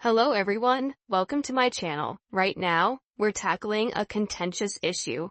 Hello everyone, welcome to my channel. Right now, we're tackling a contentious issue.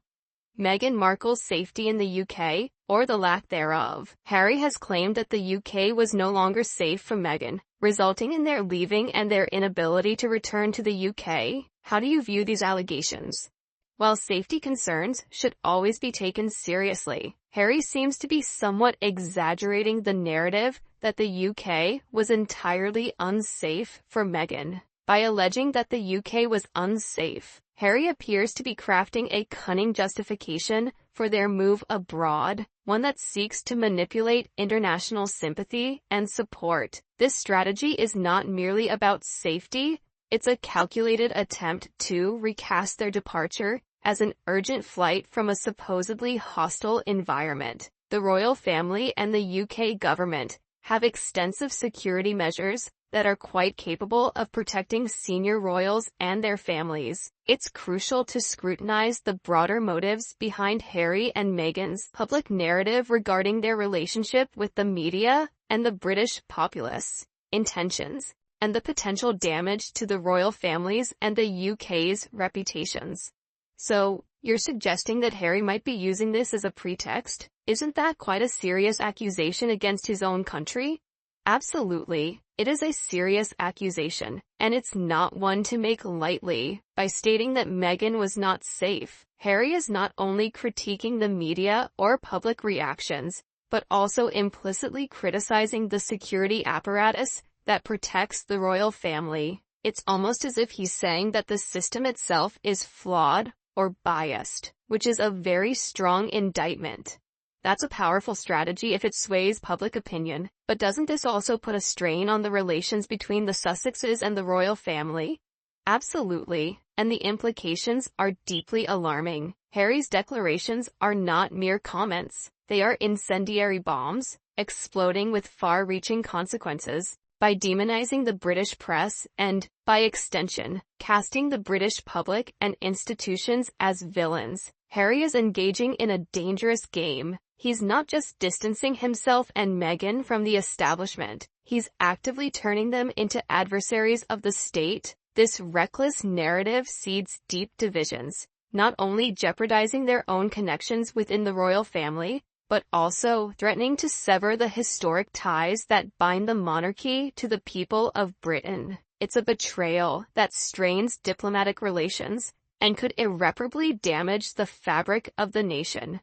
Meghan Markle's safety in the UK, or the lack thereof. Harry has claimed that the UK was no longer safe from Meghan, resulting in their leaving and their inability to return to the UK. How do you view these allegations? While safety concerns should always be taken seriously, Harry seems to be somewhat exaggerating the narrative that the UK was entirely unsafe for Meghan. By alleging that the UK was unsafe, Harry appears to be crafting a cunning justification for their move abroad, one that seeks to manipulate international sympathy and support. This strategy is not merely about safety, it's a calculated attempt to recast their departure as an urgent flight from a supposedly hostile environment. The royal family and the UK government have extensive security measures that are quite capable of protecting senior royals and their families. It's crucial to scrutinize the broader motives behind Harry and Meghan's public narrative regarding their relationship with the media and the British populace, intentions, and the potential damage to the royal families and the UK's reputations. So, you're suggesting that Harry might be using this as a pretext? Isn't that quite a serious accusation against his own country? Absolutely, it is a serious accusation, and it's not one to make lightly. By stating that Meghan was not safe, Harry is not only critiquing the media or public reactions, but also implicitly criticizing the security apparatus that protects the royal family. It's almost as if he's saying that the system itself is flawed or biased, which is a very strong indictment. That's a powerful strategy if it sways public opinion, but doesn't this also put a strain on the relations between the Sussexes and the royal family? Absolutely, and the implications are deeply alarming. Harry's declarations are not mere comments, they are incendiary bombs, exploding with far-reaching consequences. By demonizing the British press and, by extension, casting the British public and institutions as villains, Harry is engaging in a dangerous game. He's not just distancing himself and Meghan from the establishment, he's actively turning them into adversaries of the state. This reckless narrative seeds deep divisions, not only jeopardizing their own connections within the royal family, but also threatening to sever the historic ties that bind the monarchy to the people of Britain. It's a betrayal that strains diplomatic relations and could irreparably damage the fabric of the nation.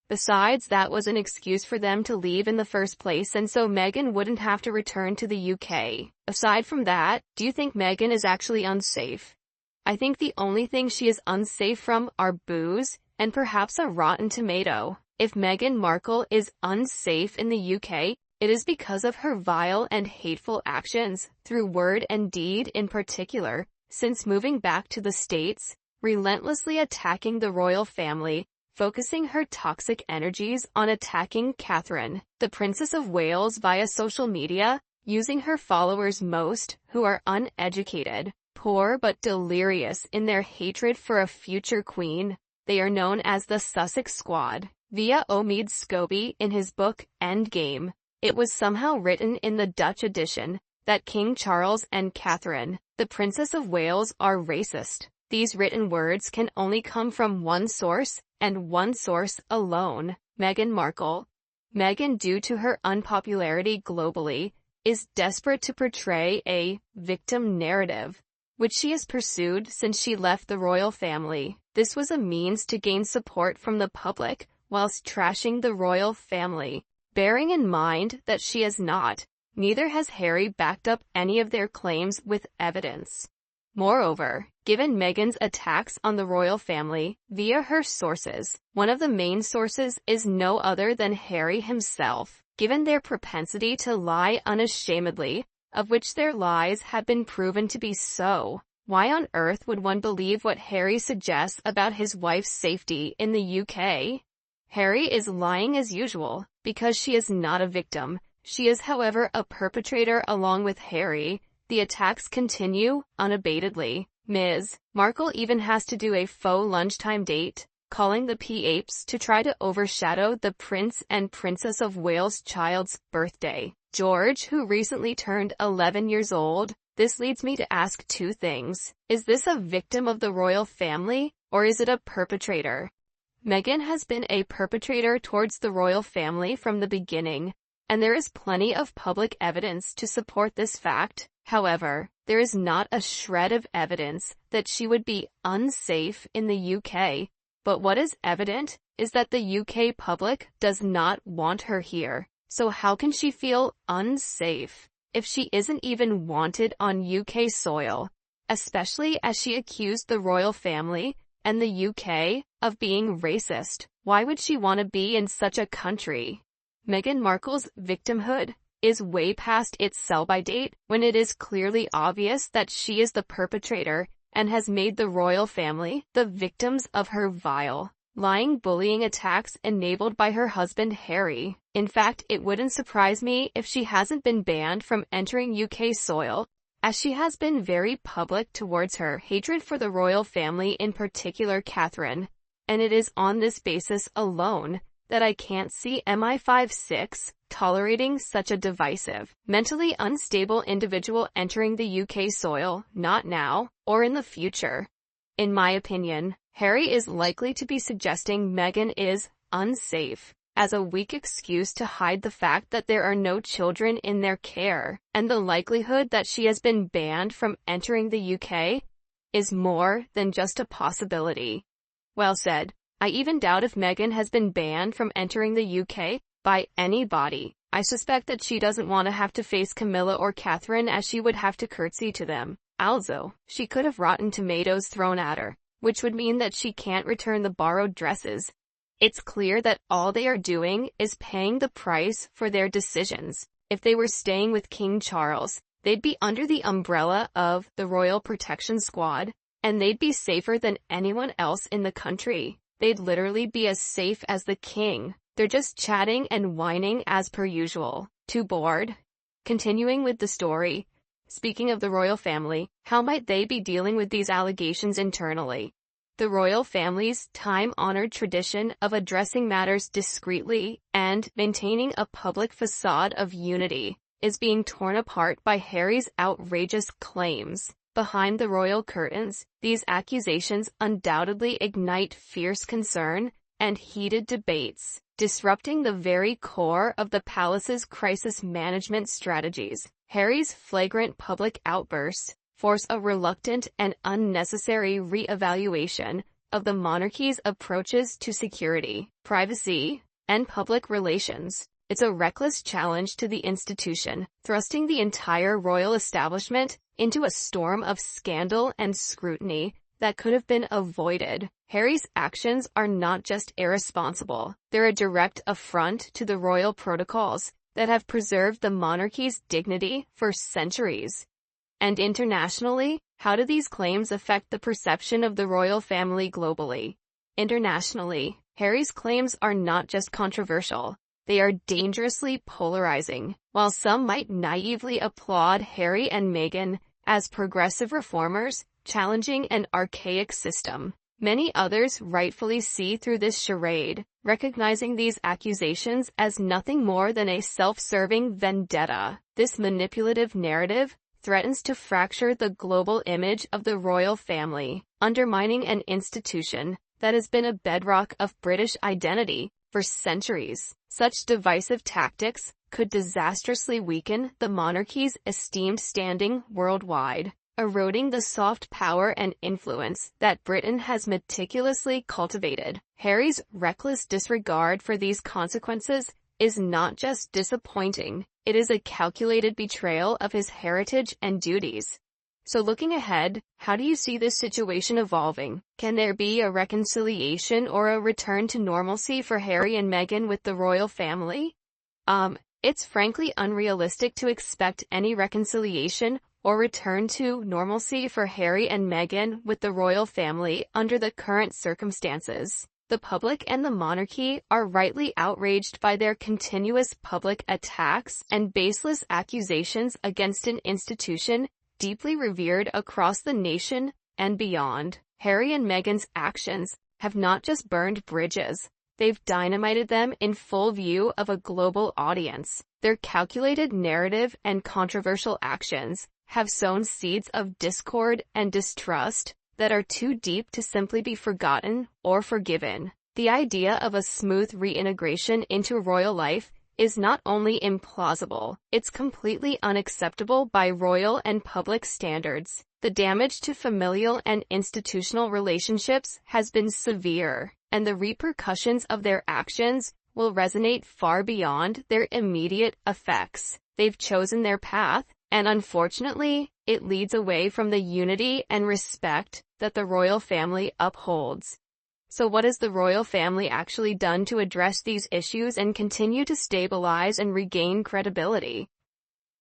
Besides, that was an excuse for them to leave in the first place, and so Meghan wouldn't have to return to the UK. Aside from that, do you think Meghan is actually unsafe? I think the only thing she is unsafe from are booze and perhaps a rotten tomato. If Meghan Markle is unsafe in the UK, it is because of her vile and hateful actions, through word and deed in particular, since moving back to the States, relentlessly attacking the royal family, focusing her toxic energies on attacking Catherine, the Princess of Wales, via social media, using her followers most, who are uneducated, poor but delirious in their hatred for a future queen. They are known as the Sussex Squad. Via Omid Scobie in his book, Endgame, it was somehow written in the Dutch edition that King Charles and Catherine, the Princess of Wales, are racist. These written words can only come from one source, and one source alone: Meghan Markle. Meghan, due to her unpopularity globally, is desperate to portray a victim narrative, which she has pursued since she left the royal family. This was a means to gain support from the public, whilst trashing the royal family, bearing in mind that she has not. Neither has Harry backed up any of their claims with evidence. Moreover, given Meghan's attacks on the royal family via her sources, one of the main sources is no other than Harry himself. Given their propensity to lie unashamedly, of which their lies have been proven to be so, why on earth would one believe what Harry suggests about his wife's safety in the UK? Harry is lying as usual, because she is not a victim. She is, however, a perpetrator along with Harry. The attacks continue, unabatedly. Ms. Markle even has to do a faux lunchtime date, calling the P-apes to try to overshadow the Prince and Princess of Wales' child's birthday. George, who recently turned 11 years old, This leads me to ask two things. Is this a victim of the royal family, or is it a perpetrator? Meghan has been a perpetrator towards the royal family from the beginning, and there is plenty of public evidence to support this fact. However, there is not a shred of evidence that she would be unsafe in the UK. But what is evident is that the UK public does not want her here. So how can she feel unsafe if she isn't even wanted on UK soil, especially as she accused the royal family and the UK of being racist? Why would she want to be in such a country? Meghan Markle's victimhood is way past its sell-by date when it is clearly obvious that she is the perpetrator and has made the royal family the victims of her vile, lying bullying attacks enabled by her husband Harry. In fact, it wouldn't surprise me if she hasn't been banned from entering UK soil, as she has been very public towards her hatred for the royal family, in particular Catherine, and it is on this basis alone that I can't see MI5-6 tolerating such a divisive, mentally unstable individual entering the UK soil, not now, or in the future. In my opinion, Harry is likely to be suggesting Meghan is unsafe as a weak excuse to hide the fact that there are no children in their care, and the likelihood that she has been banned from entering the UK is more than just a possibility. Well said. I even doubt if Meghan has been banned from entering the UK by anybody. I suspect that she doesn't want to have to face Camilla or Catherine, as she would have to curtsy to them. Also, she could have rotten tomatoes thrown at her, which would mean that she can't return the borrowed dresses. It's clear that all they are doing is paying the price for their decisions. If they were staying with King Charles, they'd be under the umbrella of the Royal Protection Squad, and they'd be safer than anyone else in the country. They'd literally be as safe as the king. They're just chatting and whining as per usual. Too bored? Continuing with the story. Speaking of the royal family, how might they be dealing with these allegations internally? The royal family's time-honored tradition of addressing matters discreetly and maintaining a public facade of unity is being torn apart by Harry's outrageous claims. Behind the royal curtains, these accusations undoubtedly ignite fierce concern and heated debates, disrupting the very core of the palace's crisis management strategies. Harry's flagrant public outbursts force a reluctant and unnecessary re-evaluation of the monarchy's approaches to security, privacy, and public relations. It's a reckless challenge to the institution, thrusting the entire royal establishment into a storm of scandal and scrutiny that could have been avoided. Harry's actions are not just irresponsible, they're a direct affront to the royal protocols that have preserved the monarchy's dignity for centuries. And internationally, how do these claims affect the perception of the royal family globally? Internationally, Harry's claims are not just controversial, they are dangerously polarizing. While some might naively applaud Harry and Meghan as progressive reformers challenging an archaic system, many others rightfully see through this charade, recognizing these accusations as nothing more than a self-serving vendetta. This manipulative narrative threatens to fracture the global image of the royal family, undermining an institution that has been a bedrock of British identity for centuries. Such divisive tactics could disastrously weaken the monarchy's esteemed standing worldwide, eroding the soft power and influence that Britain has meticulously cultivated. Harry's reckless disregard for these consequences is not just disappointing, it is a calculated betrayal of his heritage and duties. So looking ahead, how do you see this situation evolving? Can there be a reconciliation or a return to normalcy for Harry and Meghan with the royal family? It's frankly unrealistic to expect any reconciliation or return to normalcy for Harry and Meghan with the royal family under the current circumstances. The public and the monarchy are rightly outraged by their continuous public attacks and baseless accusations against an institution deeply revered across the nation and beyond. Harry and Meghan's actions have not just burned bridges, they've dynamited them in full view of a global audience. Their calculated narrative and controversial actions have sown seeds of discord and distrust that are too deep to simply be forgotten or forgiven. The idea of a smooth reintegration into royal life is not only implausible, it's completely unacceptable by royal and public standards. The damage to familial and institutional relationships has been severe, and the repercussions of their actions will resonate far beyond their immediate effects. They've chosen their path, and unfortunately, it leads away from the unity and respect that the royal family upholds. So what has the royal family actually done to address these issues and continue to stabilize and regain credibility?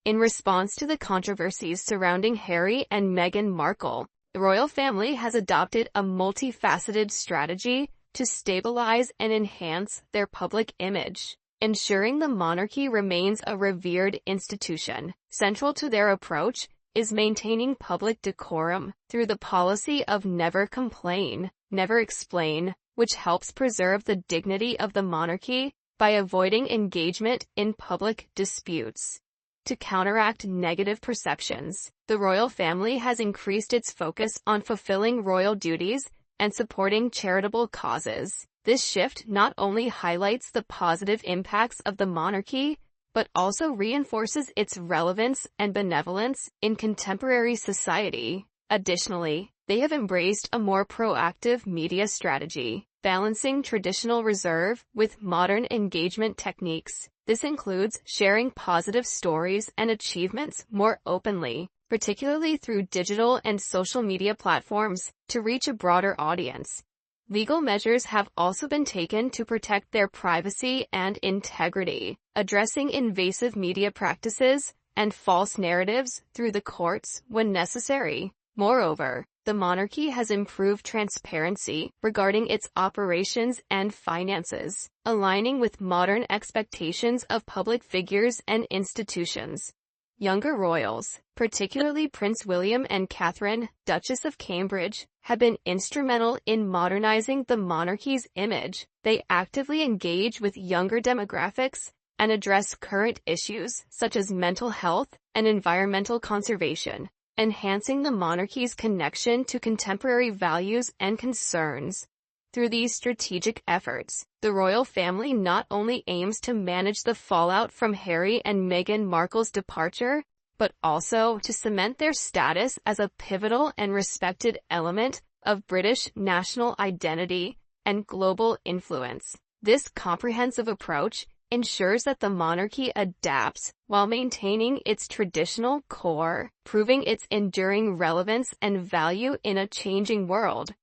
In response to the controversies surrounding Harry and Meghan Markle, the royal family has adopted a multifaceted strategy to stabilize and enhance their public image, ensuring the monarchy remains a revered institution. Central to their approach is maintaining public decorum through the policy of never complain, never explain, which helps preserve the dignity of the monarchy by avoiding engagement in public disputes. To counteract negative perceptions, the royal family has increased its focus on fulfilling royal duties and supporting charitable causes. This shift not only highlights the positive impacts of the monarchy, but also reinforces its relevance and benevolence in contemporary society. Additionally, they have embraced a more proactive media strategy, balancing traditional reserve with modern engagement techniques. This includes sharing positive stories and achievements more openly, particularly through digital and social media platforms, to reach a broader audience. Legal measures have also been taken to protect their privacy and integrity, addressing invasive media practices and false narratives through the courts when necessary. Moreover, the monarchy has improved transparency regarding its operations and finances, aligning with modern expectations of public figures and institutions. Younger royals, particularly Prince William and Catherine, Duchess of Cambridge, have been instrumental in modernizing the monarchy's image. They actively engage with younger demographics and address current issues such as mental health and environmental conservation, enhancing the monarchy's connection to contemporary values and concerns. Through these strategic efforts, the royal family not only aims to manage the fallout from Harry and Meghan Markle's departure, but also to cement their status as a pivotal and respected element of British national identity and global influence. This comprehensive approach ensures that the monarchy adapts while maintaining its traditional core, proving its enduring relevance and value in a changing world.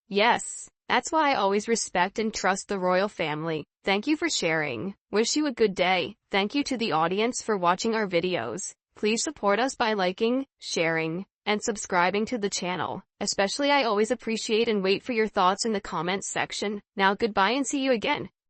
Yes, that's why I always respect and trust the royal family. Thank you for sharing. Wish you a good day. Thank you to the audience for watching our videos. Please support us by liking, sharing, and subscribing to the channel. Especially I always appreciate and wait for your thoughts in the comments section. Now goodbye and see you again.